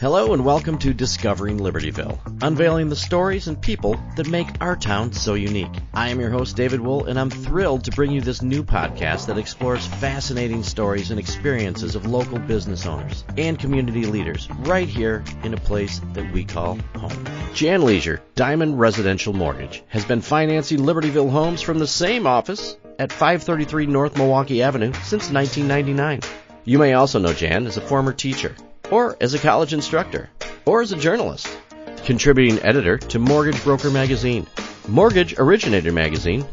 Hello and welcome to Discovering Libertyville, unveiling the stories and people that make our town so unique. I am your host, David Wool, and I'm thrilled to bring you this new podcast that explores fascinating stories and experiences of local business owners and community leaders right here in a place that we call home. Jan Leasure, Diamond Residential Mortgage, has been financing Libertyville homes from the same office at 533 North Milwaukee Avenue since 1999. You may also know Jan as a former teacher, or as a college instructor, or as a journalist, contributing editor to Mortgage Broker Magazine, Mortgage Originator Magazine,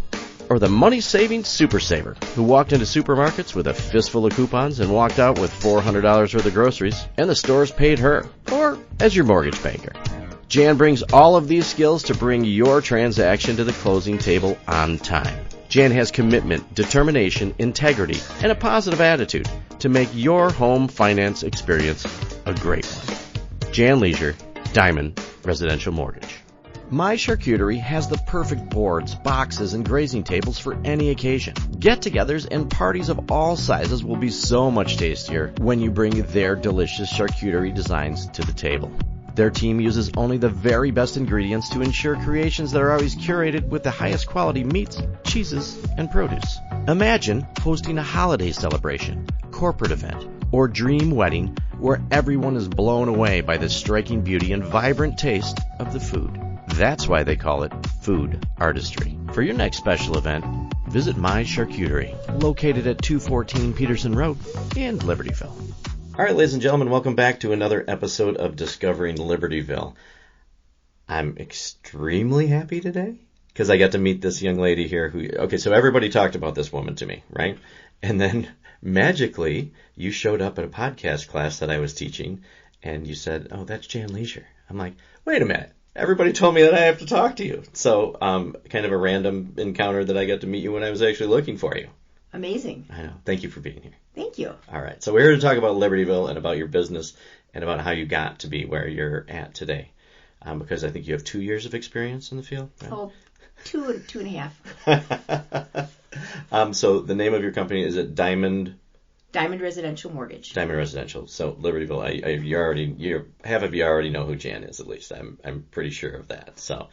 or the money-saving super saver who walked into supermarkets with a fistful of coupons and walked out with $400 worth of groceries, and the stores paid her, or as your mortgage banker. Jan brings all of these skills to bring your transaction to the closing table on time. Jan has commitment, determination, integrity, and a positive attitude to make your home finance experience a great one. Jan Leasure, Diamond Residential Mortgage. My Charcuterie has the perfect boards, boxes, and grazing tables for any occasion. Get-togethers and parties of all sizes will be so much tastier when you bring their delicious charcuterie designs to the table. Their team uses only the very best ingredients to ensure creations that are always curated with the highest quality meats, cheeses, and produce. Imagine hosting a holiday celebration, corporate event, or dream wedding where everyone is blown away by the striking beauty and vibrant taste of the food. That's why they call it food artistry. For your next special event, visit My Charcuterie, located at 214 Peterson Road in Libertyville. All right, ladies and gentlemen, welcome back to another episode of Discovering Libertyville. I'm extremely happy today because I got to meet this young lady here so everybody talked about this woman to me, right? And then magically you showed up at a podcast class that I was teaching and you said, "Oh, that's Jan Leasure." I'm like, wait a minute. Everybody told me that I have to talk to you. So kind of a random encounter that I got to meet you when I was actually looking for you. Amazing. I know. Thank you for being here. Thank you. All right. So we're here to talk about Libertyville and about your business and about how you got to be where you're at today. Because I think you have 2 years of experience in the field. Right? Oh, two and a half. So the name of your company, is it Diamond Residential Mortgage. Diamond Residential. So Libertyville, half of you already know who Jan is, at least. I'm pretty sure of that. So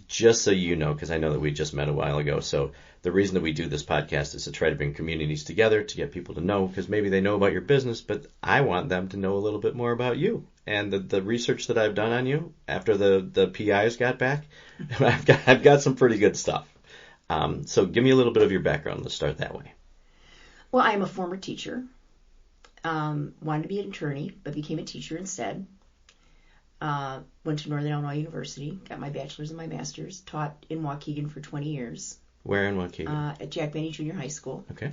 just so you know, because I know that we just met a while ago, so the reason that we do this podcast is to try to bring communities together to get people to know, because maybe they know about your business, but I want them to know a little bit more about you. And the research that I've done on you after the PIs got back, I've got some pretty good stuff. So give me a little bit of your background. Let's start that way. Well, I'm a former teacher. Wanted to be an attorney, but became a teacher instead. Went to Northern Illinois University, got my bachelor's and my master's, taught in Waukegan for 20 years. Where in Waukegan? At Jack Benny Junior High School. Okay.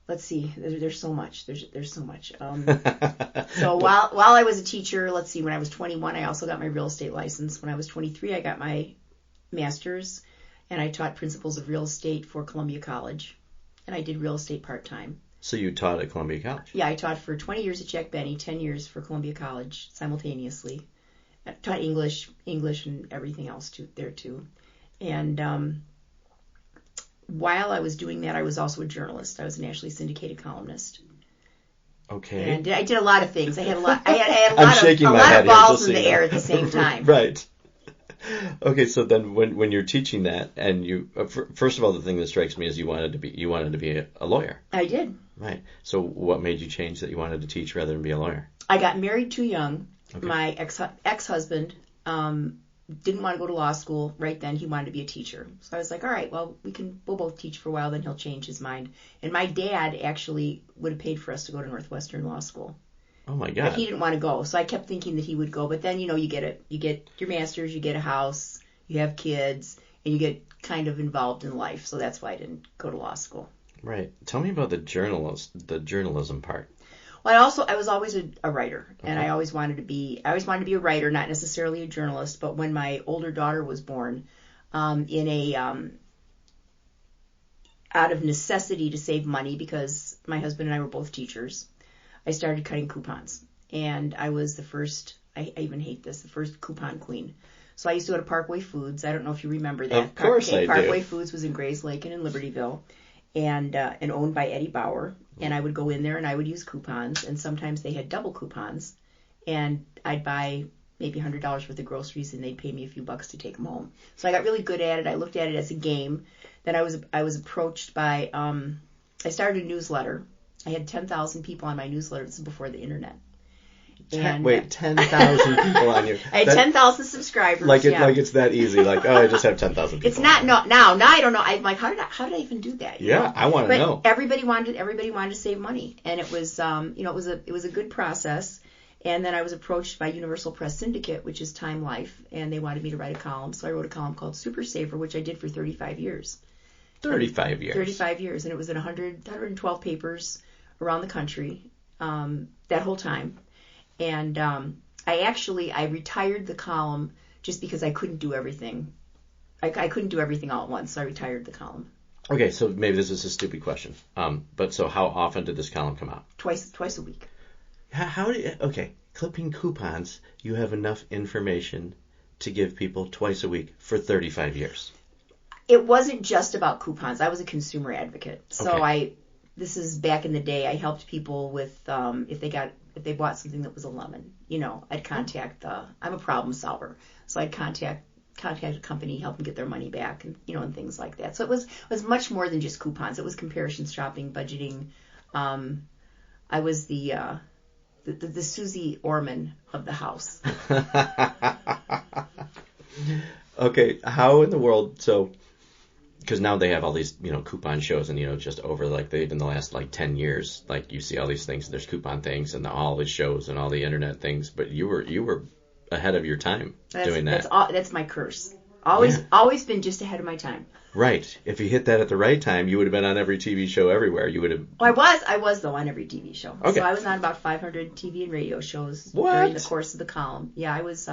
Let's see, there's so much. There's so much. So while I was a teacher, let's see, when I was 21, I also got my real estate license. When I was 23, I got my master's, and I taught principles of real estate for Columbia College, and I did real estate part-time. So you taught at Columbia College? Yeah, I taught for 20 years at Jack Benny, 10 years for Columbia College simultaneously. I taught English and everything else there too. And while I was doing that, I was also a journalist. I was a nationally syndicated columnist. Okay. And I did a lot of things. I had a lot of balls in the air at the same time. Right. Okay, so then when you're teaching that, and you first of all, the thing that strikes me is you wanted to be a lawyer. I did. Right. So what made you change that you wanted to teach rather than be a lawyer? I got married too young. Okay. My ex-husband didn't want to go to law school right then. He wanted to be a teacher. So I was like, all right, well, we'll both teach for a while, then he'll change his mind. And my dad actually would have paid for us to go to Northwestern Law School. Oh my God. But he didn't want to go. So I kept thinking that he would go. But then, you get your master's, you get a house, you have kids, and you get kind of involved in life. So that's why I didn't go to law school. Right. Tell me about the journalism part. Well, I was always a writer, and I always wanted to be a writer, not necessarily a journalist. But when my older daughter was born, out of necessity to save money, because my husband and I were both teachers, I started cutting coupons, and I was the first. I even hate this, the first coupon queen. So I used to go to Parkway Foods. I don't know if you remember that. Of course I do. Parkway Foods was in Grays Lake and in Libertyville. and owned by Eddie Bauer. And I would go in there and I would use coupons, and sometimes they had double coupons, and I'd buy maybe $100 worth of groceries, and they'd pay me a few bucks to take them home. So I got really good at it. I looked at it as a game. Then I was approached by I started a newsletter. I had 10,000 people on my newsletter. This is before the internet. And, 10,000 people on you. I had 10,000 subscribers. Like it's that easy. Like, oh, I just have 10,000 people. It's not now I don't know. I'm like, how did I even do that? Yeah, know? I want to know. Everybody wanted to save money, and it was it was a good process. And then I was approached by Universal Press Syndicate, which is Time Life, and they wanted me to write a column. So I wrote a column called Super Saver, which I did for 35 years. 35 years. 35 years, and it was in 112 papers around the country that whole time. And I retired the column just because I couldn't do everything. I couldn't do everything all at once, so I retired the column. Okay, so maybe this is a stupid question. But so how often did this column come out? Twice a week. How do you, okay, clipping coupons, you have enough information to give people twice a week for 35 years. It wasn't just about coupons. I was a consumer advocate. So okay. This is back in the day. I helped people with if they bought something that was a lemon. I'd contact I'm a problem solver. So I'd contact a company, help them get their money back, and and things like that. So it was much more than just coupons. It was comparison shopping, budgeting. I was the Susie Orman of the house. Okay, how in the world, so, because now they have all these, coupon shows, and, just over, in the last, 10 years, you see all these things, and there's coupon things, and all these shows, and all the internet things, but you were ahead of your time doing that. That's my curse. Always been just ahead of my time. Right. If you hit that at the right time, you would have been on every TV show everywhere. You would have. Oh, I was though on every TV show. Okay. So I was on about 500 TV and radio shows during the course of the column. Yeah, I was.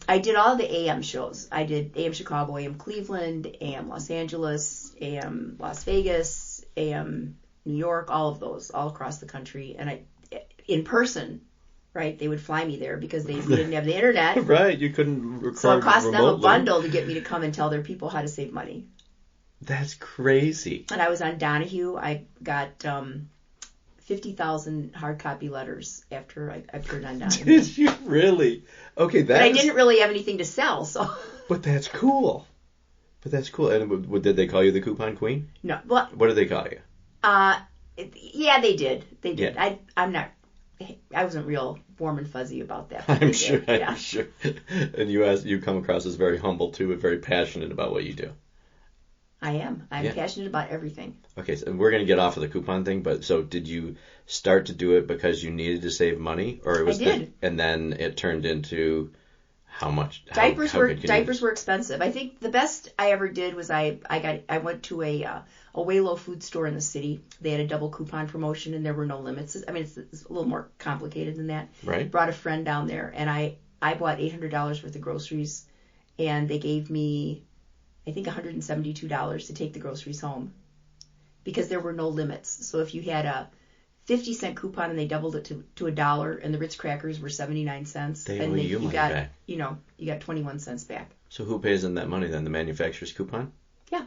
I did all the AM shows. I did AM Chicago, AM Cleveland, AM Los Angeles, AM Las Vegas, AM New York, all of those, all across the country, and in person. Right, they would fly me there because we didn't have the internet. Right, you couldn't record so it cost remotely. them a bundle to get me to come and tell their people how to save money. That's crazy. And I was on Donahue. I got 50,000 hard copy letters after I appeared on Donahue. Did you really? Okay, But I didn't really have anything to sell, so. But that's cool. And did they call you the Coupon Queen? No. What did they call you? Yeah, they did. They did. Yeah. I wasn't real warm and fuzzy about that. I'm sure. And you come across as very humble too, and very passionate about what you do. I am. I'm passionate about everything. Okay, so we're going to get off of the coupon thing, but so did you start to do it because you needed to save money, or it was I did. And then it turned into how much? Diapers were expensive. I think the best I ever did was I went to a Waylo food store in the city. They had a double coupon promotion, and there were no limits. I mean, it's a little more complicated than that. Right. Brought a friend down there, and I bought $800 worth of groceries, and they gave me, I think, $172 to take the groceries home, because there were no limits. So if you had a 50-cent coupon and they doubled it to $1, and the Ritz crackers were 79 cents, then you got back. You got 21 cents back. So who pays in that money then? The manufacturer's coupon? Yeah.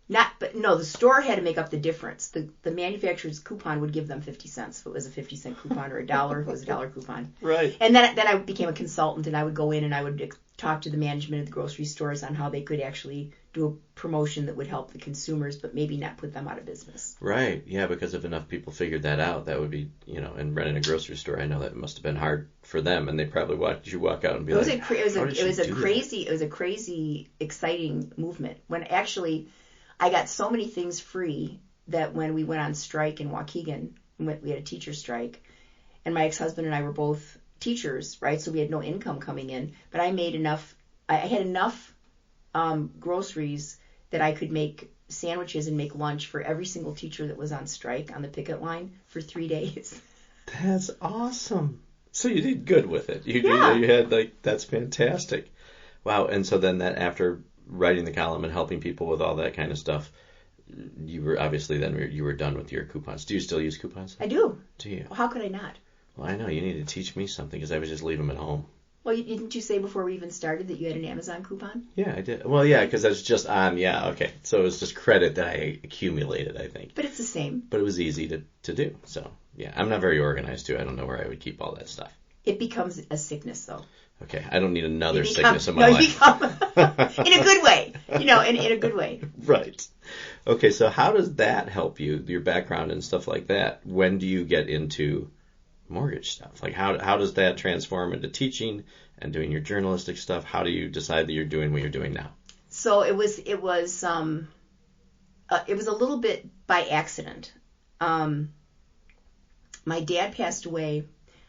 The store had to make up the difference. The manufacturer's coupon would give them 50 cents if it was a 50-cent coupon, or $1 if it was a $1 coupon. Right. And then I became a consultant, and I would go in and I would talk to the management of the grocery stores on how they could actually do a promotion that would help the consumers, but maybe not put them out of business. Right. Yeah, because if enough people figured that out, that would be, and running a grocery store, I know that must have been hard for them, and they probably watched you walk out and be it was a crazy, exciting movement. When actually I got so many things free that when we went on strike in Waukegan, we had a teacher strike, and my ex-husband and I were both teachers, right? So we had no income coming in, but I made enough. I had enough groceries that I could make sandwiches and make lunch for every single teacher that was on strike on the picket line for 3 days. That's awesome. So you did good with it. You had that's fantastic. Wow. And so then that after writing the column and helping people with all that kind of stuff, you were obviously you were done with your coupons. Do you still use coupons? I do. Do you? Well, how could I not? Well, I know. You need to teach me something because I would just leave them at home. Well, didn't you say before we even started that you had an Amazon coupon? Yeah, I did. Well, yeah, because I was just on, okay. So it was just credit that I accumulated, I think. But it's the same. But it was easy to do. So, yeah, I'm not very organized, too. I don't know where I would keep all that stuff. It becomes a sickness, though. Okay, I don't need another sickness in my life. In a good way. In a good way. Right. Okay, so how does that help you, your background and stuff like that? When do you get into mortgage stuff? Like, how does that transform into teaching and doing your journalistic stuff? How do you decide that you're doing what you're doing now? So it was a little bit by accident. My dad passed away.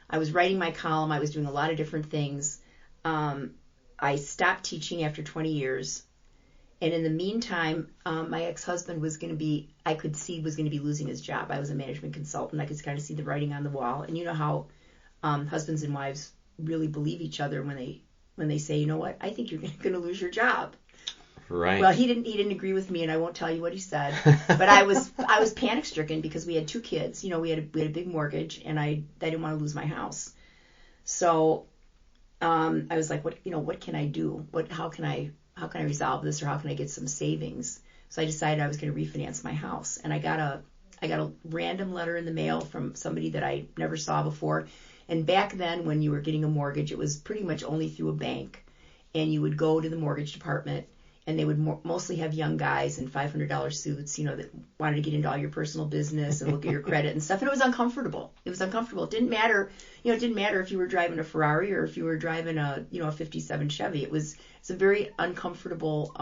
I was writing my column. I was doing a lot of different things. I stopped teaching after 20 years. And in the meantime, my ex-husband I could see was going to be losing his job. I was a management consultant. I could kind of see the writing on the wall. And you know how husbands and wives really believe each other when they say, you know what, I think you're going to lose your job. Right. Well, he didn't agree with me, and I won't tell you what he said. But I was panic stricken because we had 2 kids. We had a big mortgage, and I didn't want to lose my house. So I was like, what can I do? How can I resolve this, or how can I get some savings? So I decided I was going to refinance my house, and I got a random letter in the mail from somebody that I never saw before. And back then, when you were getting a mortgage, it was pretty much only through a bank, and you would go to the mortgage department. And they would mostly have young guys in $500 suits, that wanted to get into all your personal business and look at your credit and stuff. And it was uncomfortable. It didn't matter. It didn't matter if you were driving a Ferrari or if you were driving a 57 Chevy. It's a very uncomfortable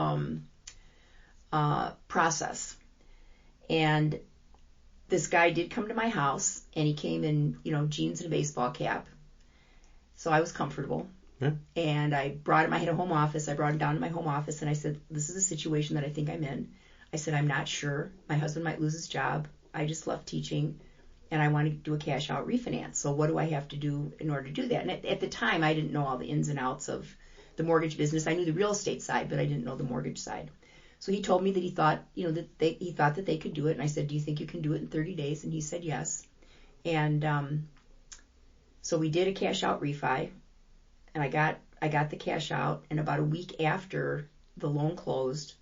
process. And this guy did come to my house, and he came in, jeans and a baseball cap. So I was comfortable. Yeah. And I brought him. I had a home office. I brought him down to my home office, and I said, this is a situation that I think I'm in. I said, I'm not sure. My husband might lose his job. I just left teaching, and I want to do a cash out refinance. So what do I have to do in order to do that? And at the time, I didn't know all the ins and outs of the mortgage business. I knew the real estate side, but I didn't know the mortgage side. So he told me that he thought, that they could do it. And I said, do you think you can do it in 30 days? And he said yes. And so we did a cash out refi. And I got the cash out, and about a week after the loan closed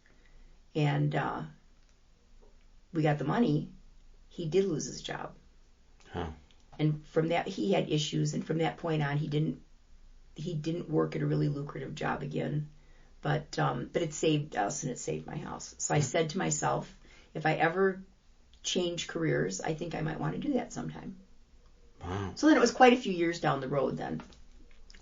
and we got the money, he did lose his job. Huh. And from that, he had issues, and from that point on, he didn't work at a really lucrative job again. But it saved us, and it saved my house. So I said to myself, if I ever change careers, I think I might want to do that sometime. Wow. So then it was quite a few years down the road then.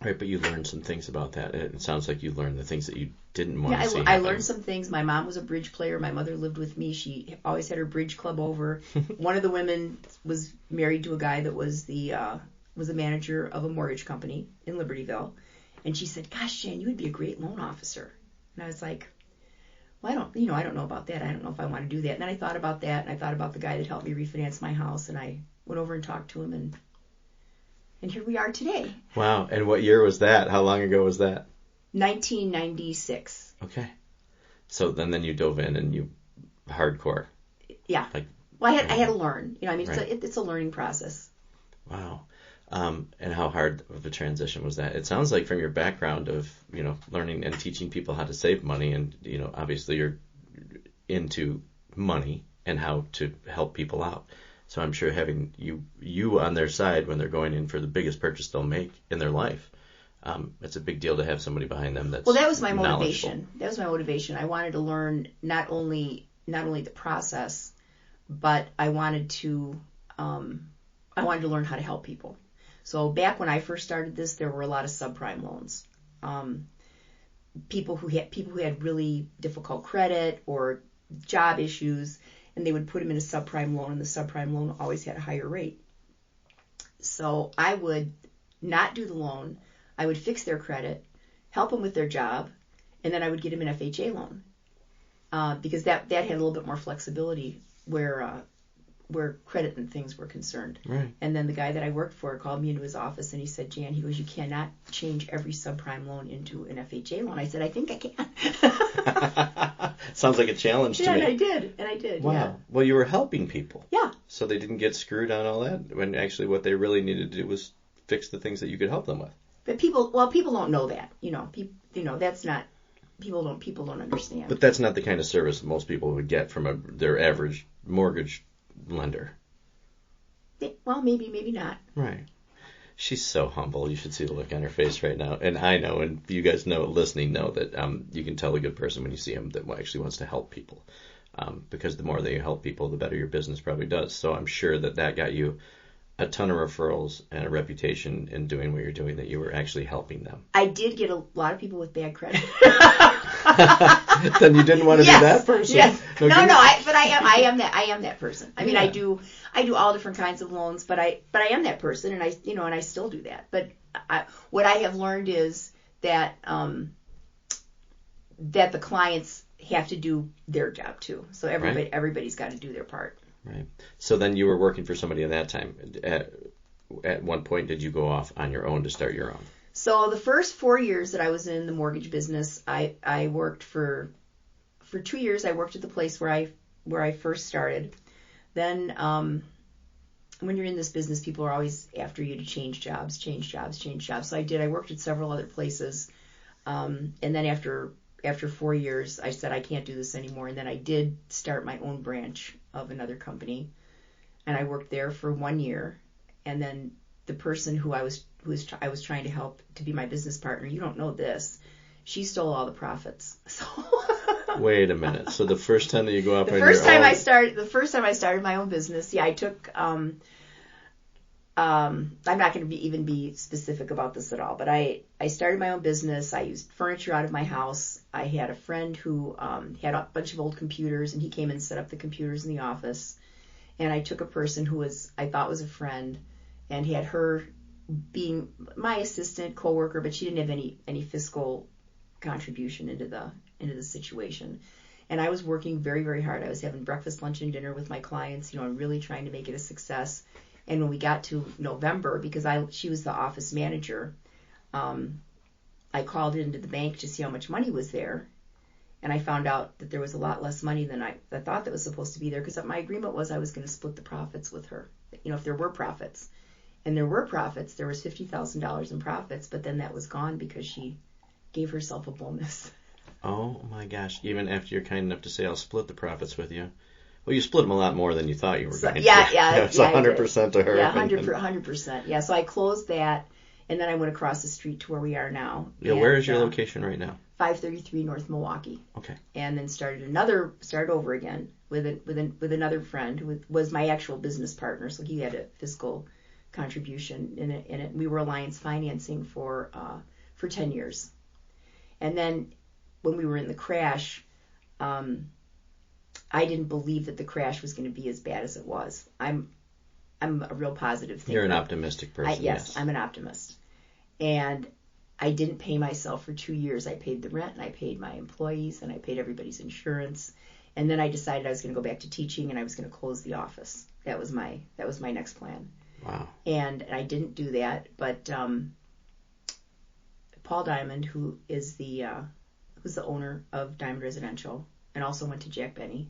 Right, but you learned some things about that. It sounds like you learned the things that you didn't want to see. I learned some things. My mom was a bridge player. My mother lived with me. She always had her bridge club over. One of the women was married to a guy that was a manager of a mortgage company in Libertyville. And she said, gosh, Jan, you would be a great loan officer. And I was like, well, I don't know about that. I don't know if I want to do that. And then I thought about that, and I thought about the guy that helped me refinance my house, and I went over and talked to him, and here we are today. Wow. And what year was that? How long ago was that? 1996. Okay. So then you dove in and you hardcore. Yeah. Well, I had to learn. Right. It's a learning process. Wow. And how hard of a transition was that? It sounds like from your background of, learning and teaching people how to save money, and, obviously you're into money and how to help people out. So I'm sure having you on their side when they're going in for the biggest purchase they'll make in their life, it's a big deal to have somebody behind them that's that was my motivation. That was my motivation. I wanted to learn not only the process, but I wanted to learn how to help people. So back when I first started this, there were a lot of subprime loans. People who had really difficult credit or job issues, and they would put them in a subprime loan, and the subprime loan always had a higher rate. So I would not do the loan. I would fix their credit, help them with their job, and then I would get them an FHA loan because that had a little bit more flexibility where credit and things were concerned. Right. And then the guy that I worked for called me into his office, and he said, Jan, you cannot change every subprime loan into an FHA loan. I said, I think I can. Sounds like a challenge to me. And I did. Wow. Yeah. Well, you were helping people. Yeah. So they didn't get screwed on all that, when actually what they really needed to do was fix the things that you could help them with. But people don't know that. That's not people don't understand. But that's not the kind of service most people would get from their average mortgage lender. Well, maybe not. Right. She's so humble. You should see the look on her face right now. And I know, and you guys know, listening know that you can tell a good person when you see him that actually wants to help people. Because the more that you help people, the better your business probably does. So I'm sure that got you a ton of referrals and a reputation in doing what you're doing, that you were actually helping them. I did get a lot of people with bad credit. Then you didn't want to be that person. Yes. But I am that person. I mean, I do all different kinds of loans, but I am that person, and I still do that. But what I have learned is that that the clients have to do their job too. So everybody's got to do their part. Right. So then you were working for somebody at that time. At one point, did you go off on your own to start your own? So the first 4 years that I was in the mortgage business, I worked for 2 years. I worked at the place where I first started. Then when you're in this business, people are always after you to change jobs. So I did. I worked at several other places. And then after 4 years, I said, I can't do this anymore. And then I did start my own branch of another company. And I worked there for 1 year. And then the person who I was trying to help to be my business partner, you don't know this, she stole all the profits. So Wait a minute. So the first time that you go up the first time I started my own business, I took I'm not going to even be specific about this at all, but I started my own business. I used furniture out of my house. I had a friend who had a bunch of old computers, and he came and set up the computers in the office. And I took a person who I thought was a friend, and had her being my assistant, coworker, but she didn't have any fiscal contribution into the situation. And I was working very, very hard. I was having breakfast, lunch, and dinner with my clients, and really trying to make it a success. And when we got to November, because she was the office manager, I called into the bank to see how much money was there. And I found out that there was a lot less money than I thought that was supposed to be there, because my agreement was I was going to split the profits with her, if there were profits. And there were profits. There was $50,000 in profits, but then that was gone because she gave herself a bonus. Oh, my gosh. Even after you're kind enough to say, I'll split the profits with you. Well, you split them a lot more than you thought you were going to. Yeah. It's 100% to her. Yeah, 100%. Yeah, so I closed that, and then I went across the street to where we are now. Yeah, where is your location right now? 533 North Milwaukee. Okay. And then started over again with another friend who was my actual business partner, so he had a fiscal contribution in it. We were alliance financing for 10 years. And then when we were in the crash, I didn't believe that the crash was going to be as bad as it was. I'm a real positive thinker. You're an optimistic person. Yes, I'm an optimist. And I didn't pay myself for 2 years. I paid the rent, and I paid my employees, and I paid everybody's insurance. And then I decided I was going to go back to teaching, and I was going to close the office. That was my next plan. Wow. And I didn't do that, but Paul Diamond, who is who's the owner of Diamond Residential and also went to Jack Benny,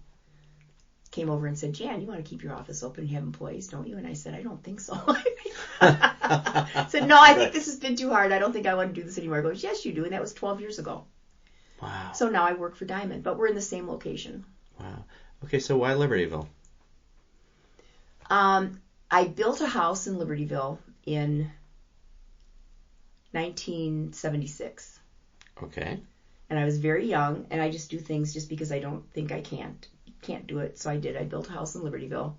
came over and said, Jan, you want to keep your office open and have employees, don't you? And I said, I don't think so. I said, no, I think this has been too hard. I don't think I want to do this anymore. He goes, yes, you do. And that was 12 years ago. Wow. So now I work for Diamond, but we're in the same location. Wow. Okay, so why Libertyville? I built a house in Libertyville in 1976. Okay. And I was very young, and I just do things just because I don't think I can't do it. So I did. I built a house in Libertyville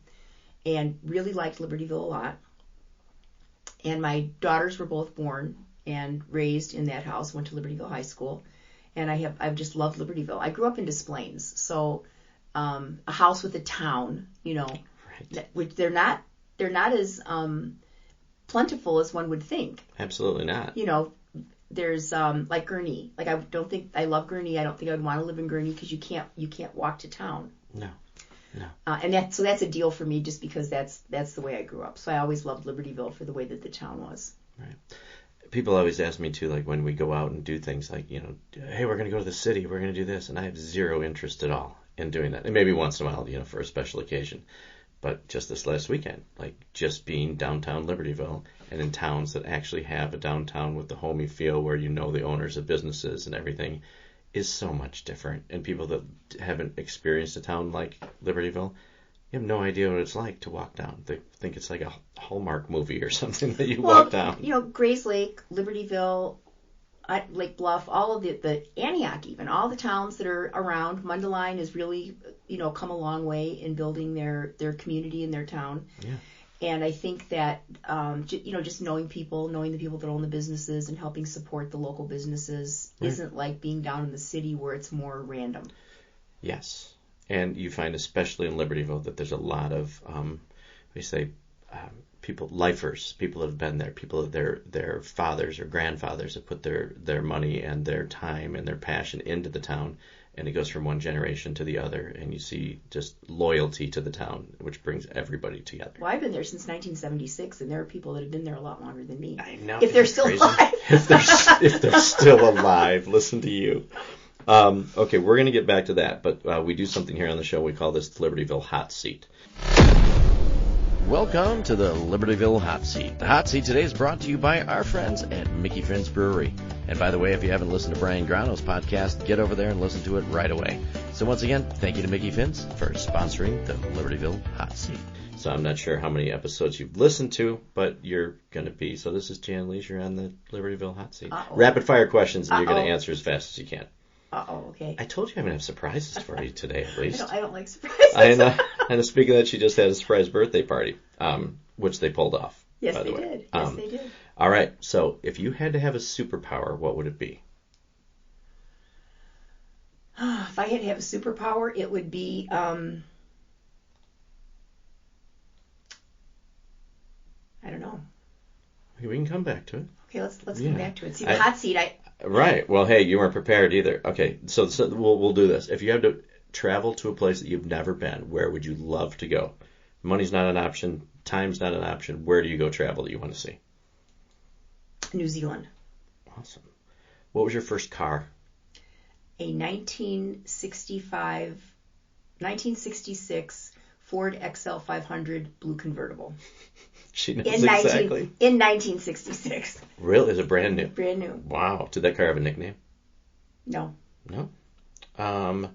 and really liked Libertyville a lot. And my daughters were both born and raised in that house, went to Libertyville High School. And I've just loved Libertyville. I grew up in Des Plaines, so a house with a town, right. Which they're not as plentiful as one would think. Absolutely not. There's like Gurnee. Like I love Gurnee. I don't think I'd want to live in Gurnee because you can't walk to town. No. And that's a deal for me just because that's the way I grew up. So I always loved Libertyville for the way that the town was. Right. People always ask me too, like when we go out and do things like, hey, we're going to go to the city, we're going to do this, and I have zero interest at all in doing that. And maybe once in a while, for a special occasion. but just this last weekend, like just being downtown Libertyville and in towns that actually have a downtown with the homey feel where you know the owners of businesses and everything is so much different. And people that haven't experienced a town like Libertyville, you have no idea what it's like to walk down. They think it's like a Hallmark movie or something that you walk down. Grays Lake, Libertyville, Lake Bluff, all of the Antioch even, all the towns that are around. Mundelein has really, come a long way in building their community in their town. Yeah. And I think that, just knowing the people that own the businesses and helping support the local businesses isn't like being down in the city where it's more random. Yes. And you find, especially in Libertyville, that there's a lot of, people, lifers, people that have been there, people that their fathers or grandfathers have put their money and their time and their passion into the town, and it goes from one generation to the other, and you see just loyalty to the town, which brings everybody together. Well, I've been there since 1976, and there are people that have been there a lot longer than me. I know. If they're still alive. If they're still alive, listen to you. Okay, we're going to get back to that, but we do something here on the show. We call this the Libertyville Hot Seat. Welcome to the Libertyville Hot Seat. The Hot Seat today is brought to you by our friends at Mickey Finn's Brewery. And by the way, if you haven't listened to Brian Grano's podcast, get over there and listen to it right away. So once again, thank you to Mickey Finn's for sponsoring the Libertyville Hot Seat. So I'm not sure how many episodes you've listened to, but you're going to be. So this is Jan Leasure on the Libertyville Hot Seat. Uh-oh. Rapid fire questions, and you're going to answer as fast as you can. Okay. I told you I'm going to have surprises for you today, at least. I don't like surprises. I know. And speaking of that, she just had a surprise birthday party, which they pulled off. Yes, by the they way. did. Yes, they did. All right. So if you had to have a superpower, what would it be? If I had to have a superpower, it would be I don't know. We can come back to it. Okay, let's come back to it. See, the hot seat. Right. Well, hey, you weren't prepared either. Okay, so we'll do this. If you had to travel to a place that you've never been, where would you love to go? Money's not an option. Time's not an option. Where do you go travel that you want to see? New Zealand. Awesome. What was your first car? A 1966 Ford XL 500 blue convertible. She knows exactly. In 1966. Really? Is it brand new? Brand new. Wow. Did that car have a nickname? No. No? Do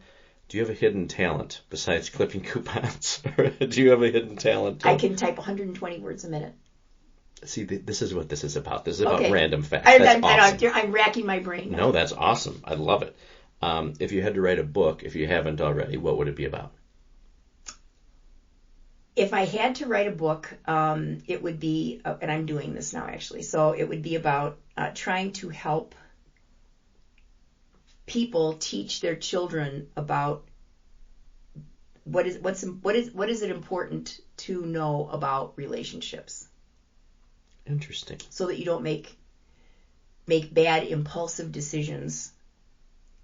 you have a hidden talent besides clipping coupons? Do you have a hidden talent? I can type 120 words a minute. See, this is what this is about. This is about random facts. I'm racking my brain now. No, that's awesome. I love it. If you had to write a book, if you haven't already, what would it be about? If I had to write a book, it would be, and I'm doing this now actually, so it would be about trying to help people teach their children about what is it important to know about relationships. Interesting. So that you don't make bad impulsive decisions,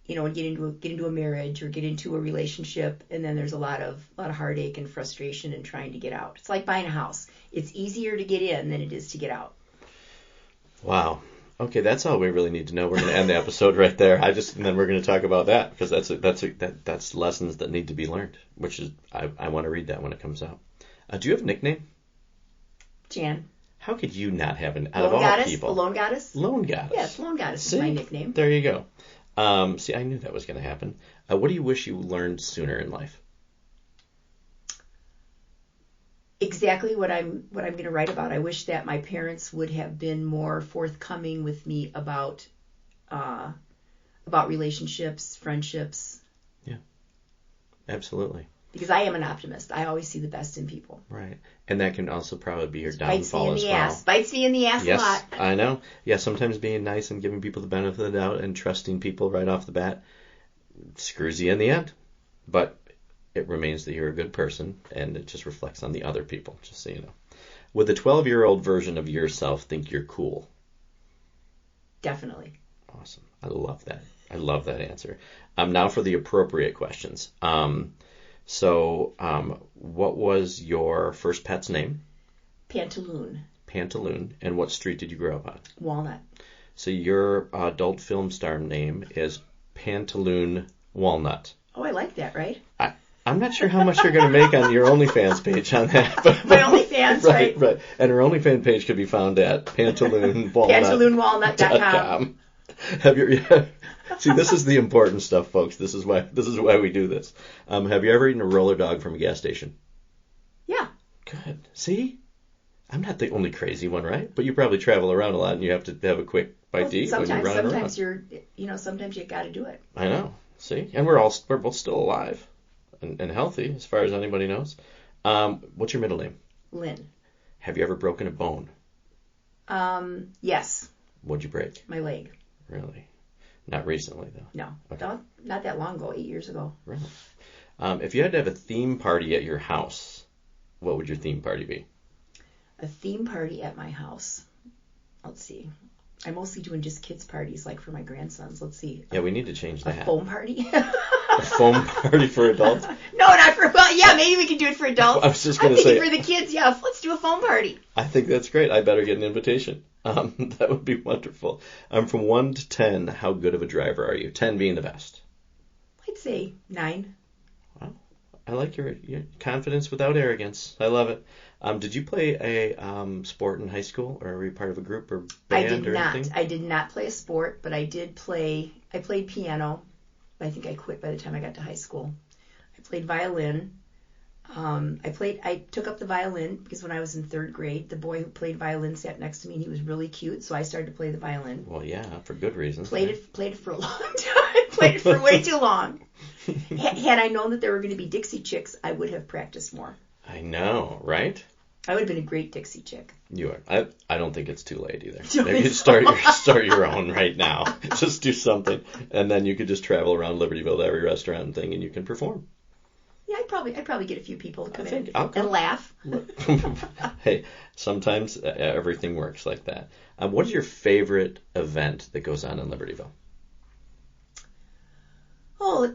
and get into a marriage or get into a relationship, and then there's a lot of heartache and frustration in trying to get out. It's like buying a house. It's easier to get in than it is to get out. Wow. Okay, that's all we really need to know. We're going to end the episode right there. And then we're going to talk about that, because that's lessons that need to be learned. Which is I want to read that when it comes out. Do you have a nickname? Jan. How could you not have an out of all people? Lone Goddess. Lone Goddess. Yes, Lone Goddess is my nickname. There you go. See, I knew that was going to happen. What do you wish you learned sooner in life? Exactly what I'm going to write about. I wish that my parents would have been more forthcoming with me about relationships, friendships. Yeah, absolutely. Because I am an optimist. I always see the best in people. Right. And that can also probably be your downfall as well. Bites me in the ass a lot. Yes, I know. Yeah, sometimes being nice and giving people the benefit of the doubt and trusting people right off the bat screws you in the end. But it remains that you're a good person, and it just reflects on the other people, just so you know. Would the 12-year-old version of yourself think you're cool? Definitely. Awesome. I love that. I love that answer. Now for the appropriate questions. So, what was your first pet's name? Pantaloon. Pantaloon. And what street did you grow up on? Walnut. So your adult film star name is Pantaloon Walnut. Oh, I like that, right? I'm not sure how much you're going to make on your OnlyFans page on that. But, My OnlyFans, right. Right. And her OnlyFans page could be found at pantaloonwalnut.com. Have you? See, this is the important stuff, folks. This is why we do this. Have you ever eaten a roller dog from a gas station? Yeah. Good. See, I'm not the only crazy one, right? But you probably travel around a lot, and you have to have a quick bite to eat when you're running around. Sometimes you got to do it. I know. See, and we're both still alive and healthy, as far as anybody knows. What's your middle name? Lynn. Have you ever broken a bone? Yes. What'd you break? My leg. Really? Not recently, though. No. Okay. Not that long ago. 8 years ago. Really? If you had to have a theme party at your house, what would your theme party be? A theme party at my house. Let's see. I'm mostly doing just kids parties, like for my grandsons. Let's see. Yeah, we need to change that. A foam party? A foam party for adults? No, not for, well, yeah, maybe we could do it for adults. I was just going to say. For the kids, yeah, let's do a foam party. I think that's great. I better get an invitation. That would be wonderful. From 1 to 10, how good of a driver are you? 10 being the best. I'd say 9. Wow. I like your confidence without arrogance. I love it. Did you play a sport in high school, or were you part of a group or band or anything? I did not play a sport, but I played piano. I think I quit by the time I got to high school. I played violin. I took up the violin because when I was in 3rd grade, the boy who played violin sat next to me and he was really cute, so I started to play the violin. Well, yeah, for good reasons. Played it for a long time. Played it for way too long. Had I known that there were going to be Dixie Chicks, I would have practiced more. I know, right? I would have been a great Dixie Chick. You are. I don't think it's too late either. Maybe start your own right now. Just do something, and then you could just travel around Libertyville to every restaurant and thing, and you can perform. Yeah, I'd probably get a few people to come in and laugh. Hey, sometimes everything works like that. What is your favorite event that goes on in Libertyville? Oh,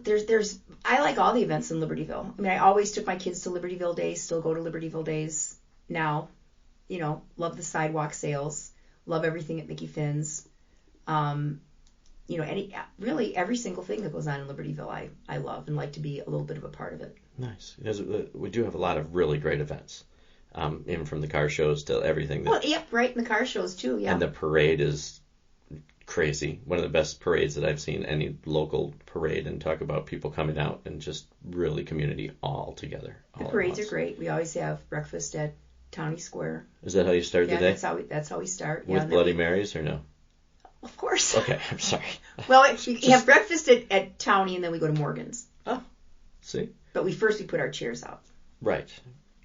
I like all the events in Libertyville. I mean, I always took my kids to Libertyville Days, still go to Libertyville Days now. Love the sidewalk sales, love everything at Mickey Finn's. Really every single thing that goes on in Libertyville, I love and like to be a little bit of a part of it. Nice. We do have a lot of really great events, even from the car shows to everything. Well, yep, right, in the car shows too, yeah. And the parade is crazy. One of the best parades that I've seen, any local parade, and talk about people coming out and just really community all together. The parades are great. We always have breakfast at Townie Square. Is that how you start the day? That's how we start. With Bloody Marys or no? Of course. Okay, I'm sorry. Well, we have breakfast at Townie and then we go to Morgan's. Oh, see? But we put our chairs out. Right.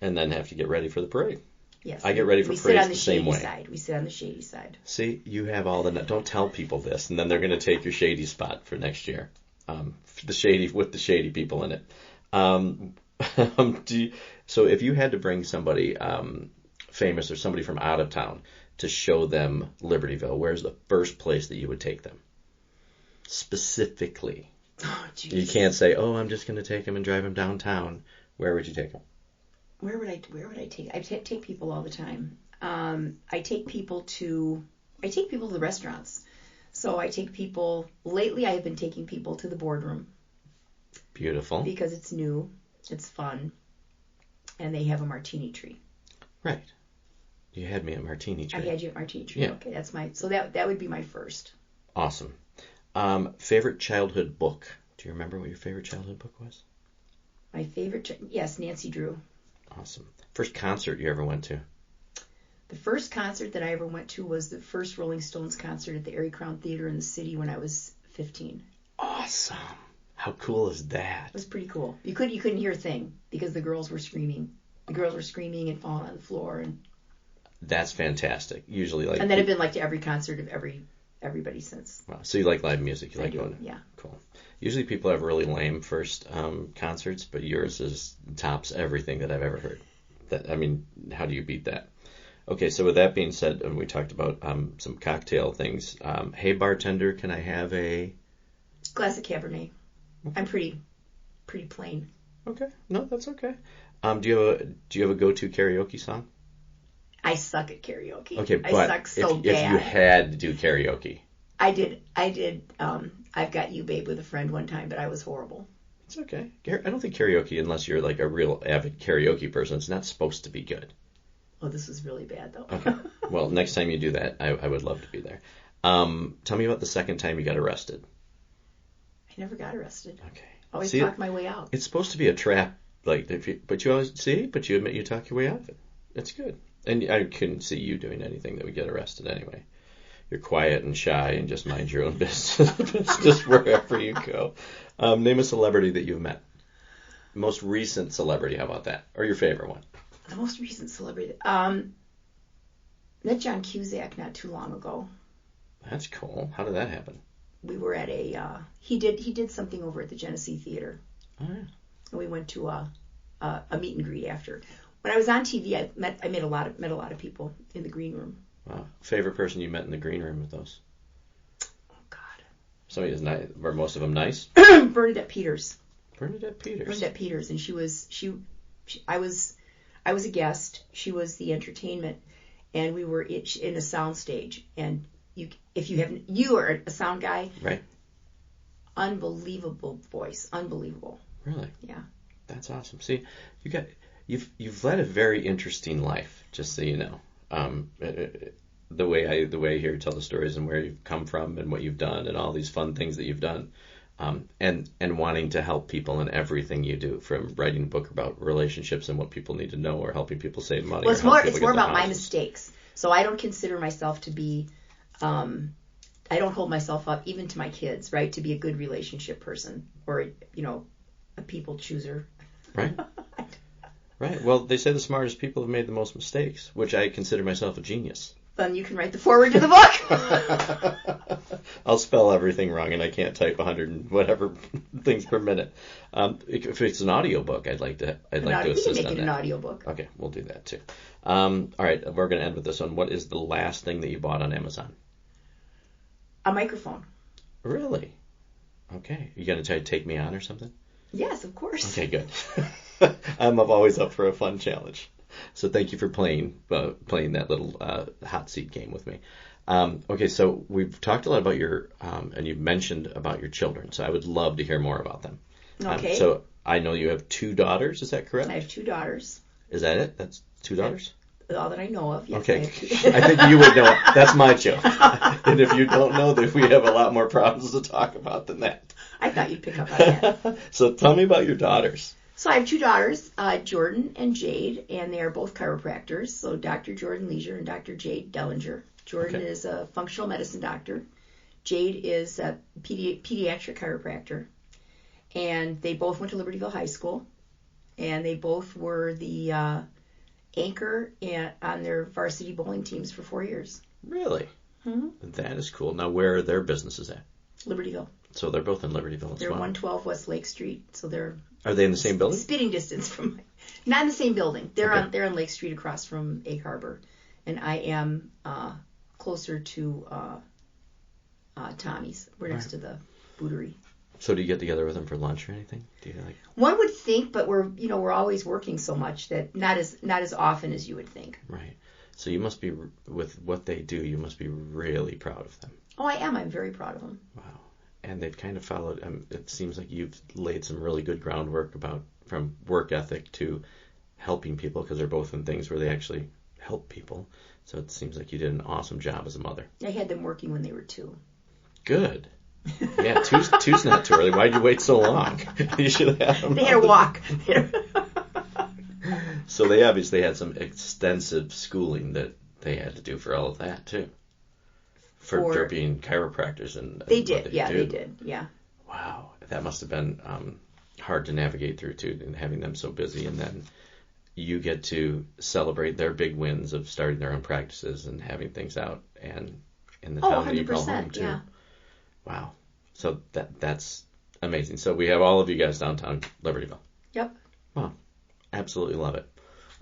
And then have to get ready for the parade. Yes. I get ready for parades the same way. We sit on the shady side. See, you have all the... Don't tell people this, and then they're going to take your shady spot for next year. With the shady people in it. So if you had to bring somebody famous or somebody from out of town to show them Libertyville, where's the first place that you would take them? Specifically. Oh, geez. You can't say, I'm just going to take them and drive them downtown. Where would you take them? Where would I take? I take people all the time. I take people to the restaurants. So I take people. Lately, I have been taking people to the boardroom. Beautiful. Because it's new, it's fun, and they have a martini tree. Right. You had me at martini tree. I had you at martini tree. Yeah. Okay, that's so that would be my first. Awesome. Favorite childhood book. Do you remember what your favorite childhood book was? My favorite, yes, Nancy Drew. Awesome. First concert you ever went to? The first concert that I ever went to was the first Rolling Stones concert at the Erie Crown Theater in the city when I was 15. Awesome. How cool is that? It was pretty cool. You couldn't hear a thing because the girls were screaming. The girls were screaming and falling on the floor. And that's fantastic. Usually And then I've been to every concert of everybody since. Wow. So you like live music? You I like do, going? Yeah. Cool. Usually people have really lame first concerts, but yours tops everything that I've ever heard. How do you beat that? Okay, so with that being said, and we talked about some cocktail things. Hey bartender, can I have a glass of Cabernet? I'm pretty plain. Okay, no, that's okay. Do you have a go-to karaoke song? I suck at karaoke. Okay, but I suck so bad. If you had to do karaoke. I did. I've Got You Babe with a friend one time, but I was horrible. It's okay. I don't think karaoke, unless you're like a real avid karaoke person, it's not supposed to be good. Oh, this was really bad, though. Okay. Well, next time you do that, I would love to be there. Tell me about the second time you got arrested. I never got arrested. Okay. Always talked my way out. It's supposed to be a trap, but you always but you admit you talk your way out of it. It's good. And I couldn't see you doing anything that would get arrested anyway. You're quiet and shy and just mind your own business. It's just wherever you go. Name a celebrity that you've met. Most recent celebrity, how about that? Or your favorite one? The most recent celebrity. Met John Cusack not too long ago. That's cool. How did that happen? We were at he did something over at the Genesee Theater. Oh, yeah. And we went to a meet and greet after. When I was on TV, I met a lot of people in the green room. Wow. Favorite person you met in the green room with those? Oh, God. Somebody is nice. Were most of them nice? Bernadette Peters. Bernadette Peters, and I was a guest. She was the entertainment, and we were in a sound stage. And you are a sound guy, right? Unbelievable voice, unbelievable. Really? Yeah. That's awesome. See, you've led a very interesting life, just so you know. The way I hear you tell the stories and where you've come from and what you've done and all these fun things that you've done, and wanting to help people in everything you do, from writing a book about relationships and what people need to know, or helping people save money. Well, it's more about my mistakes. So I don't consider myself to be, I don't hold myself up even to my kids, right, to be a good relationship person or a people chooser. Right. Right. Well, they say the smartest people have made the most mistakes, which I consider myself a genius. Then you can write the foreword to the book. I'll spell everything wrong, and I can't type 100 and whatever things per minute. If it's an audiobook, I'd like to assist on that. You can make it an audiobook. Okay, we'll do that too. All right, we're going to end with this one. What is the last thing that you bought on Amazon? A microphone. Really? Okay. You going to try to take me on or something? Yes, of course. Okay, good. I'm always up for a fun challenge. So thank you for playing that little hot seat game with me. Okay, so we've talked a lot about and you've mentioned about your children, so I would love to hear more about them. Okay. So I know you have 2 daughters, is that correct? I have 2 daughters. Is that it? That's 2 daughters? All that I know of, yes. Okay. I think you would know. That's my joke. And if you don't know, then we have a lot more problems to talk about than that. I thought you'd pick up on that. So tell me about your daughters. So I have 2 daughters, Jordan and Jade, and they are both chiropractors. So Dr. Jordan Leasure and Dr. Jade Dellinger. Jordan is a functional medicine doctor. Jade is a pediatric chiropractor. And they both went to Libertyville High School. And they both were the anchor on their varsity bowling teams for 4 years. Really? Mm-hmm. That is cool. Now, where are their businesses at? Libertyville. So they're both in Libertyville as They're well? 112 West Lake Street. So they're... Are they in the same building? Spitting distance from... Not in the same building. They're Okay. on Lake Street across from Egg Harbor. And I am closer to Tommy's. We're next to the Bootery. So do you get together with them for lunch or anything? Do you like? One would think, but we're always working so much that not as often as you would think. Right. So you must be, with what they do, you must be really proud of them. Oh, I am. I'm very proud of them. Wow. And they've kind of followed, it seems like you've laid some really good groundwork from work ethic to helping people, because they're both in things where they actually help people. So it seems like you did an awesome job as a mother. I had them working when they were 2. Good. Yeah, two's not too early. Why'd you wait so long? You should have them. They had to walk. So they obviously had some extensive schooling that they had to do for all of that too. For being chiropractors and they did. They did. Yeah. Wow, that must have been hard to navigate through too, and having them so busy, and then you get to celebrate their big wins of starting their own practices and having things out and in the town that you call home too. Yeah. Wow. So that's amazing. So we have all of you guys downtown Libertyville. Yep. Wow. Absolutely love it.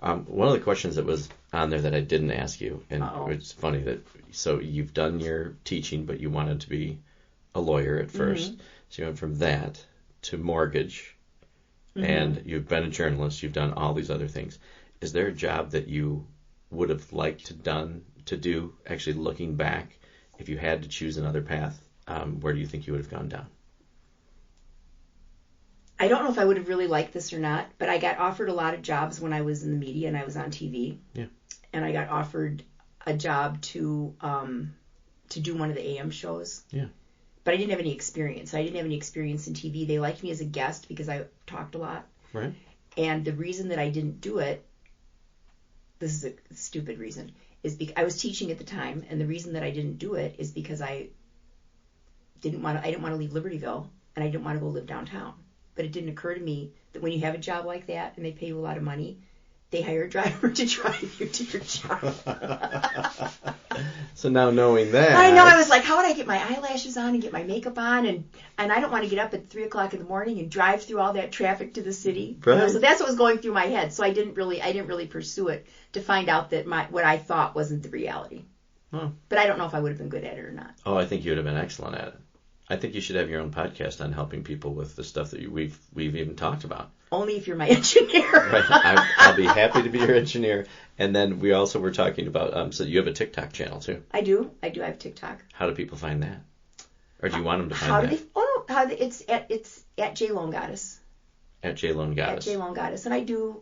One of the questions that was on there that I didn't ask you, and it's funny that, so you've done your teaching, but you wanted to be a lawyer at first. Mm-hmm. So you went from that to mortgage, and you've been a journalist. You've done all these other things. Is there a job that you would have liked to do, actually looking back, if you had to choose another path? Where do you think you would have gone down? I don't know if I would have really liked this or not, but I got offered a lot of jobs when I was in the media and I was on TV. Yeah. And I got offered a job to do one of the AM shows. Yeah. But I didn't have any experience. I didn't have any experience in TV. They liked me as a guest because I talked a lot. Right. And the reason that I didn't do it, this is a stupid reason, is because I was teaching at the time, and the reason that I didn't do it is because I didn't want to leave Libertyville, and I didn't want to go live downtown. But it didn't occur to me that when you have a job like that and they pay you a lot of money, they hire a driver to drive you to your job. So now knowing that, I know, I was like, how would I get my eyelashes on and get my makeup on, and I don't want to get up at 3:00 in the morning and drive through all that traffic to the city. Right. You know, so that's what was going through my head. So I didn't really pursue it to find out that what I thought wasn't the reality. Huh. But I don't know if I would have been good at it or not. Oh, I think you would have been excellent at it. I think you should have your own podcast on helping people with the stuff that we've even talked about. Only if you're my engineer. Right. I'll be happy to be your engineer. And then we also were talking about, so you have a TikTok channel too. I do have TikTok. How do people find that? Or do you want them to find that? It's at J Lone Goddess. At J Lone Goddess. At J Lone Goddess. And I do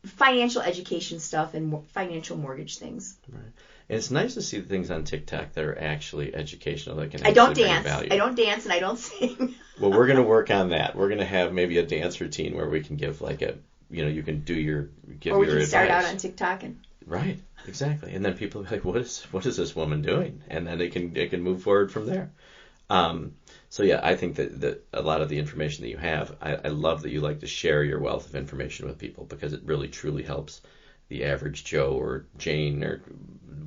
financial education stuff and financial mortgage things. Right. And it's nice to see things on TikTok that are actually educational. That can I don't actually bring dance. value. I don't dance and I don't sing. Well, we're going to work on that. We're going to have maybe a dance routine where we can give like you can do your advice. Or we can start out on TikTok and. Right. Exactly. And then people will be like, what is this woman doing? And then they can move forward from there. So yeah, I think that a lot of the information that you have, I love that you like to share your wealth of information with people, because it really truly helps the average Joe or Jane or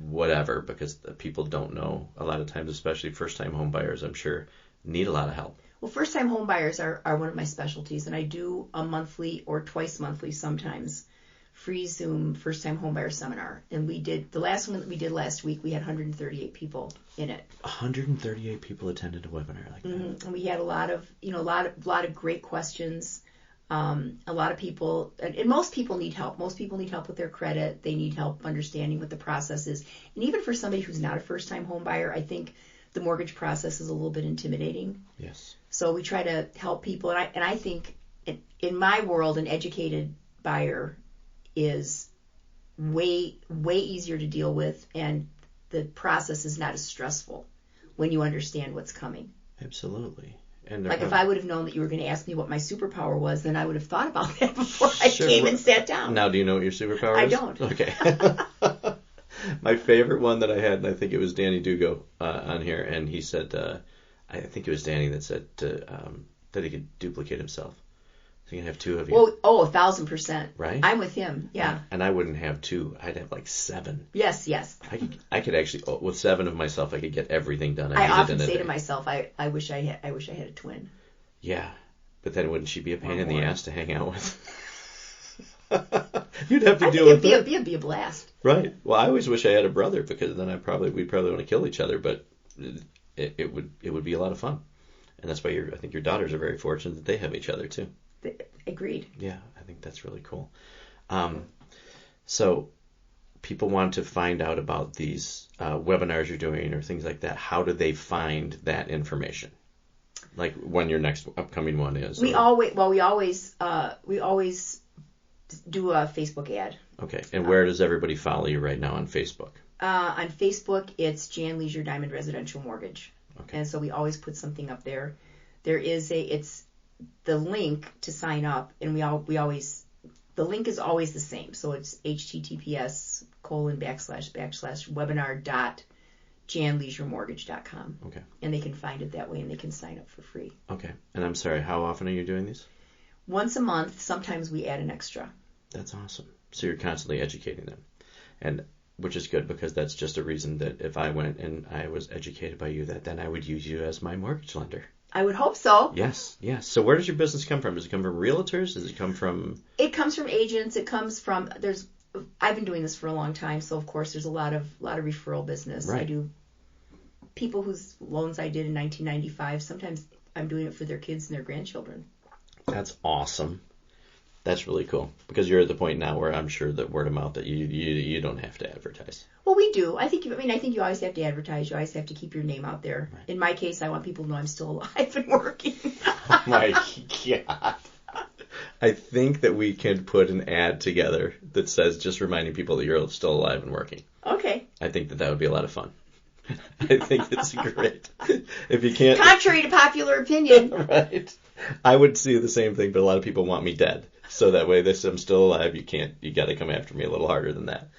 whatever, because people don't know a lot of times, especially first-time home buyers, I'm sure, need a lot of help. Well, first-time home buyers are one of my specialties, and I do a monthly or twice monthly sometimes free Zoom first-time home buyer seminar. And the last one that we did last week, we had 138 people in it. 138 people attended a webinar like that. Mm-hmm. And we had a lot of great questions. A lot of people, and most people need help. Most people need help with their credit. They need help understanding what the process is. And even for somebody who's not a first-time home buyer, I think the mortgage process is a little bit intimidating. Yes. So we try to help people. And I think in my world, an educated buyer is way, way easier to deal with, and the process is not as stressful when you understand what's coming. Absolutely. And like if I would have known that you were going to ask me what my superpower was, then I would have thought about that before I came and sat down. Now, do you know what your superpower is? I don't. Okay. My favorite one that I had, and I think it was Danny Dugo on here, and he said, I think it was Danny that said that he could duplicate himself. So you can have two of you. Oh, 1,000%. Right? I'm with him, yeah. And I wouldn't have two. I'd have like 7. Yes. I could actually, with 7 of myself, I could get everything done. I often say to myself, I wish I had a twin. Yeah, but then wouldn't she be a pain in the ass to hang out with? You'd have to deal with it. It'd be a blast. Right. Well, I always wish I had a brother, because then we'd probably want to kill each other, but it would be a lot of fun. And that's why I think your daughters are very fortunate that they have each other too. Agreed. Yeah, I think that's really cool. So people want to find out about these webinars you're doing or things like that. How do they find that information? Like when your next upcoming one is? We always do a Facebook ad. Okay. And where does everybody follow you right now on Facebook? On Facebook, it's Jan Leasure Diamond Residential Mortgage. Okay. And so we always put something up there. There is it's the link to sign up, and the link is always the same. So it's https://webinar.janleasuremortgage.com. Okay. And they can find it that way, and they can sign up for free. Okay. And I'm sorry, how often are you doing these? Once a month. Sometimes we add an extra. That's awesome. So you're constantly educating them, and which is good, because that's just a reason that if I went and I was educated by you, that then I would use you as my mortgage lender. I would hope so. Yes. So where does your business come from? Does it come from realtors? Does it come from? It comes from agents. It comes from I've been doing this for a long time, so of course there's a lot of referral business. Right. I do people whose loans I did in 1995. Sometimes I'm doing it for their kids and their grandchildren. That's awesome. That's really cool, because you're at the point now where I'm sure that word of mouth that you don't have to advertise. Well, we do. I think you always have to advertise. You always have to keep your name out there. Right. In my case, I want people to know I'm still alive and working. Oh my God. I think that we can put an ad together that says just reminding people that you're still alive and working. Okay. I think that would be a lot of fun. I think it's great. If you can't... Contrary to popular opinion. Right. I would see the same thing, but a lot of people want me dead. So that way, I'm still alive. You got to come after me a little harder than that.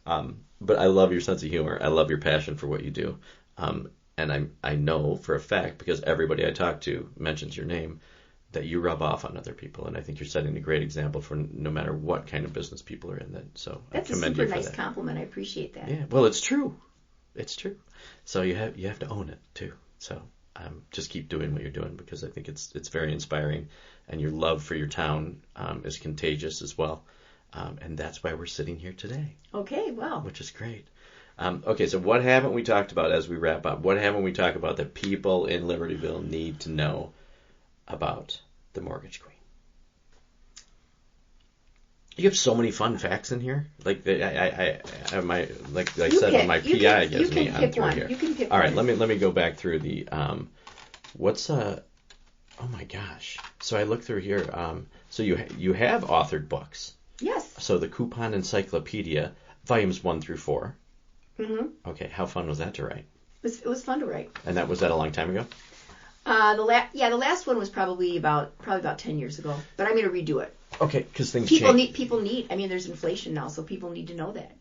But I love your sense of humor. I love your passion for what you do. And I know for a fact, because everybody I talk to mentions your name, that you rub off on other people. And I think you're setting a great example for no matter what kind of business people are in. So that's I commend you for that. That's a super nice compliment. I appreciate that. Yeah. Well, it's true. It's true. So you have to own it too. So just keep doing what you're doing, because I think it's very inspiring, and your love for your town is contagious as well. And that's why we're sitting here today. Okay, well. Which is great. Okay, so what haven't we talked about as we wrap up? What haven't we talked about that people in Libertyville need to know about the Mortgage Queen? You have so many fun facts in here. Like I have my my PI gives me on through here. You can pick All right, one. let me go back through the oh my gosh. So I looked through here. So you have authored books. Yes. So the Coupon Encyclopedia, volumes 1 through 4. Mm-hmm. Okay, how fun was that to write? It was fun to write. And was that a long time ago? The last one was probably about 10 years ago. But I'm going to redo it. Okay, because things change. People need. I mean, there's inflation now, so people need to know that.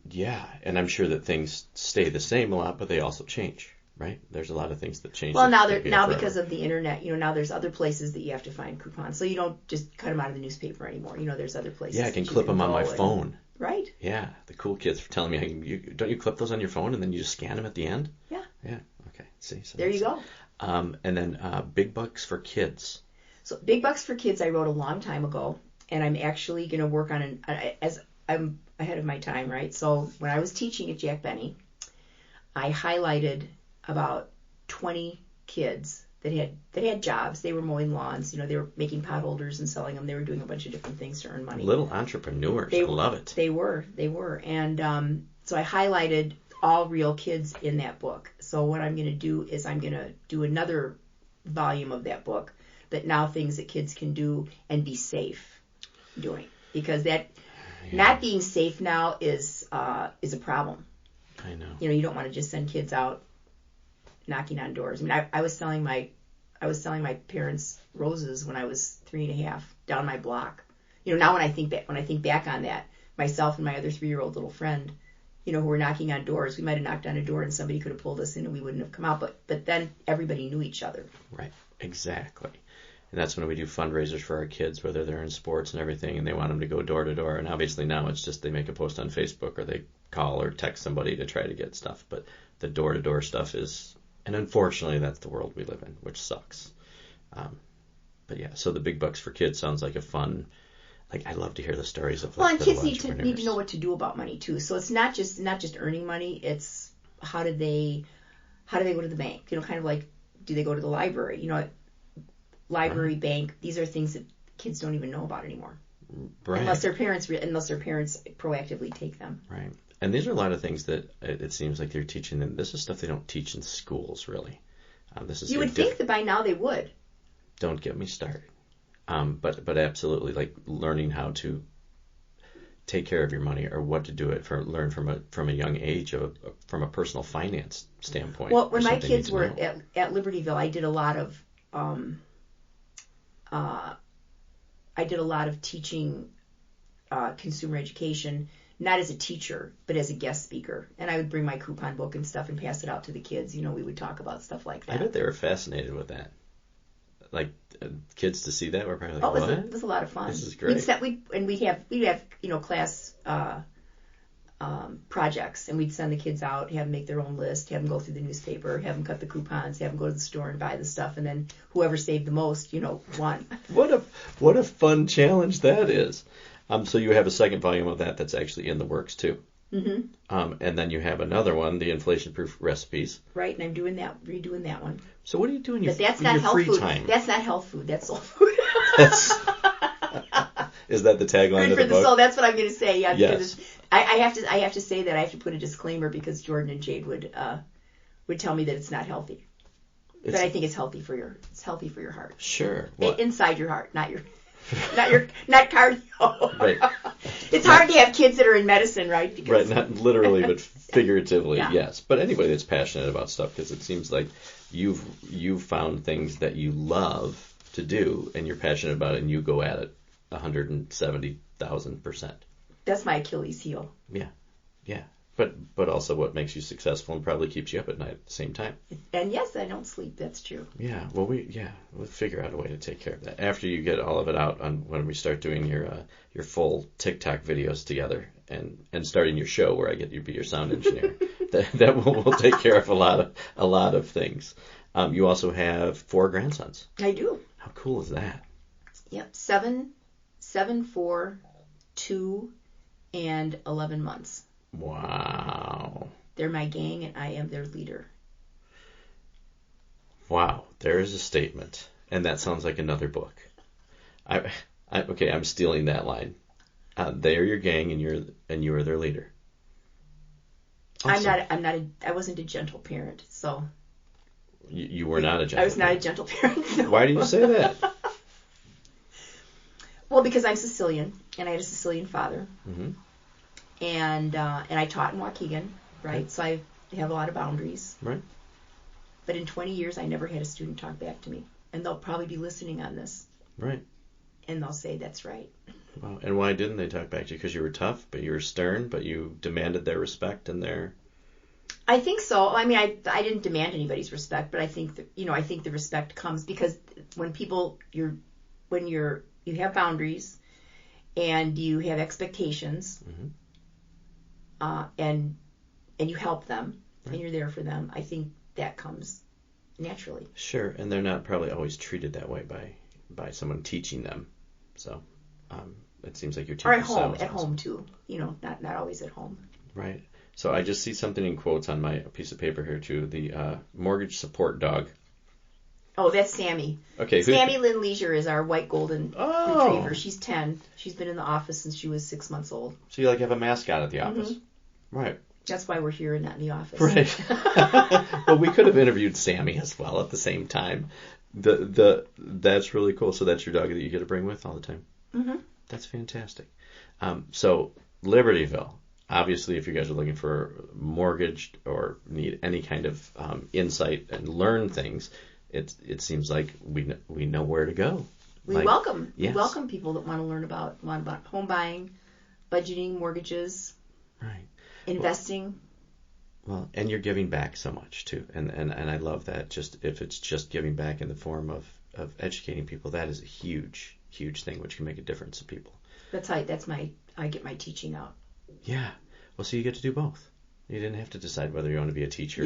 Yeah, and I'm sure that things stay the same a lot, but they also change, right? There's a lot of things that change. Well, now because of the internet, now there's other places that you have to find coupons, so you don't just cut them out of the newspaper anymore. There's other places. Yeah, I can clip them on my phone. Right. Yeah, the cool kids were telling me, don't you clip those on your phone and then you just scan them at the end? Yeah. Yeah. Okay. See. So there you go. And then Big Bucks for Kids. So Big Bucks for Kids I wrote a long time ago, and I'm actually going to work on as I'm ahead of my time, right? So when I was teaching at Jack Benny, I highlighted about 20 kids that had jobs. They were mowing lawns, they were making pot holders and selling them. They were doing a bunch of different things to earn money. Little entrepreneurs. I love it. They were. And so I highlighted all real kids in that book. So what I'm going to do is I'm going to do another volume of that book, but now things that kids can do and be safe doing, because not being safe now is a problem. I know. You don't want to just send kids out knocking on doors. I mean, I was selling my parents roses when I was 3.5 down my block. Now when I think back on that, myself and my other 3-year-old little friend, who were knocking on doors, we might have knocked on a door and somebody could have pulled us in and we wouldn't have come out. But then everybody knew each other. Right. Exactly. And that's when we do fundraisers for our kids, whether they're in sports and everything, and they want them to go door to door. And obviously now it's just they make a post on Facebook or they call or text somebody to try to get stuff. But the door to door stuff is, and unfortunately that's the world we live in, which sucks. But yeah, so the Big Bucks for Kids sounds like a fun. I love to hear the stories of. Well, and kids need to know what to do about money too. So it's not just earning money. It's how do they go to the bank? Kind of like, do they go to the library? Library, bank. These are things that kids don't even know about anymore. Right. Unless their parents proactively take them. Right. And these are a lot of things that it seems like they're teaching them. This is stuff they don't teach in schools, really. You would think that by now they would. Don't get me started. But absolutely, like learning how to take care of your money or what to do it learn from a young age from a personal finance standpoint. Well, when my kids were at Libertyville, I did a lot of teaching consumer education, not as a teacher, but as a guest speaker. And I would bring my coupon book and stuff and pass it out to the kids. We would talk about stuff like that. I bet they were fascinated with that. Like kids to see that were probably like, what? It was a lot of fun. This is great. We'd have class projects, and we'd send the kids out, have them make their own list, have them go through the newspaper, have them cut the coupons, have them go to the store and buy the stuff, and then whoever saved the most, won. What a fun challenge that is. So you have a second volume of that's actually in the works too. Mm-hmm. And then you have another one, the inflation-proof recipes. Right, and I'm redoing that one. So what are you doing in that's your free food. time? That's not health food. That's soul food. Is that the tagline of the book? So that's what I'm going to say. Yeah, yes. Because I have to say that I have to put a disclaimer because Jordan and Jade would tell me that it's not healthy. But I think it's healthy for your heart. Sure. Well, inside your heart, not cardio. Right. It's hard to have kids that are in medicine, right? Right, not literally, but figuratively, yeah. Yes. But anybody that's passionate about stuff, because it seems like you've found things that you love to do, and you're passionate about it, and you go at it 170,000%. That's my Achilles heel. Yeah. But also what makes you successful and probably keeps you up at night at the same time. And yes, I don't sleep. That's true. Yeah. Well, we'll figure out a way to take care of that after you get all of it out on when we start doing your full TikTok videos together and starting your show where I get you to be your sound engineer. that will take care of a lot of things. You also have 4 grandsons. I do. How cool is that? Yep, 7, 4, 2, and 11 months. Wow. They're my gang, and I am their leader. Wow, there is a statement, and that sounds like another book. Okay, I'm stealing that line. They are your gang, and you are their leader. Awesome. I wasn't a gentle parent, so. You were not a gentle. I was not a gentle parent. No. Why do you say that? Well, because I'm Sicilian, and I had a Sicilian father. Mm-hmm. And I taught in Waukegan, right? So I have a lot of boundaries. Right. But in 20 years, I never had a student talk back to me. And they'll probably be listening on this. Right. And they'll say, that's right. Wow. And why didn't they talk back to you? Because you were tough, but you were stern, but you demanded their respect and their... I think so. I mean, I didn't demand anybody's respect, but I think that, I think the respect comes because when you have boundaries and you have expectations, mm-hmm. And you help them, right. and you're there for them, I think that comes naturally. Sure, and they're not probably always treated that way by someone teaching them. So it seems like you're teaching. Or at home too. Not always at home. Right. So I just see something in quotes on my piece of paper here too. The mortgage support dog. Oh, that's Sammy. Okay. Sammy Lynn Leasure is our white golden retriever. She's 10. She's been in the office since she was 6 months old. So you have a mascot at the office. Mm-hmm. Right. That's why we're here and not in the office. Right. Well, we could have interviewed Sammy as well at the same time. That's really cool. So that's your dog that you get to bring with all the time? Mm-hmm. That's fantastic. So Libertyville. Obviously, if you guys are looking for mortgage or need any kind of insight and learn things, it seems like we know where to go. We welcome people that want to learn about home buying, budgeting, mortgages, right, investing. Well, and you're giving back so much too, and I love that. Just if it's just giving back in the form of educating people, that is a huge thing which can make a difference to people. I get my teaching out. Yeah. Well, so you get to do both. You didn't have to decide whether you want to be a teacher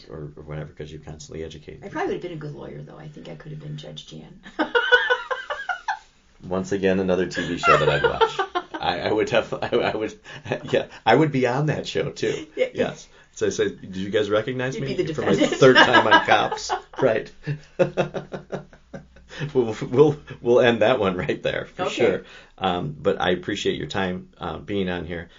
or whatever because you constantly educate. I probably would have been a good lawyer, though. I think I could have been Judge Jan. Once again, another TV show that I'd watch. I would be on that show, too. Yes. So I say, did you guys recognize You'd me be the for my defendant. 3rd time on Cops? Right. We'll end that one right there for sure. But I appreciate your time being on here.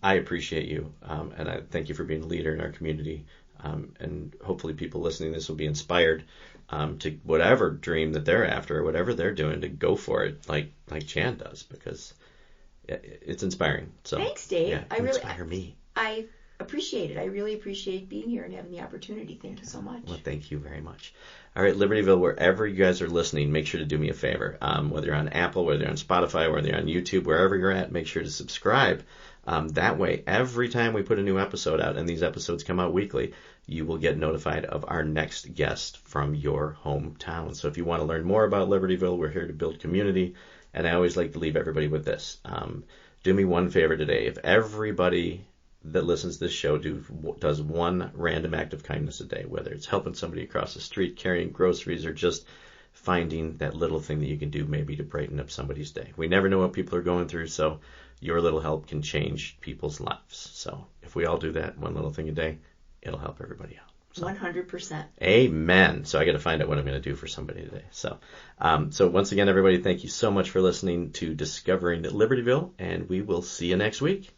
I appreciate you, and I thank you for being a leader in our community. And hopefully people listening to this will be inspired to whatever dream that they're after or whatever they're doing to go for it like Jan does, because it's inspiring. So thanks, Dave. Yeah, inspire me. I appreciate it. I really appreciate being here and having the opportunity. Thank you so much. Well, thank you very much. All right, Libertyville, wherever you guys are listening, make sure to do me a favor. Whether you're on Apple, whether you're on Spotify, whether you're on YouTube, wherever you're at, make sure to subscribe. That way, every time we put a new episode out, and these episodes come out weekly, you will get notified of our next guest from your hometown. So if you want to learn more about Libertyville, we're here to build community. And I always like to leave everybody with this. Do me one favor today. If everybody that listens to this show does one random act of kindness a day, whether it's helping somebody across the street, carrying groceries, or just finding that little thing that you can do maybe to brighten up somebody's day. We never know what people are going through, so your little help can change people's lives. So if we all do that, one little thing a day, it'll help everybody out. So, 100%. Amen. So I got to find out what I'm going to do for somebody today. So once again, everybody, thank you so much for listening to Discovering Libertyville, and we will see you next week.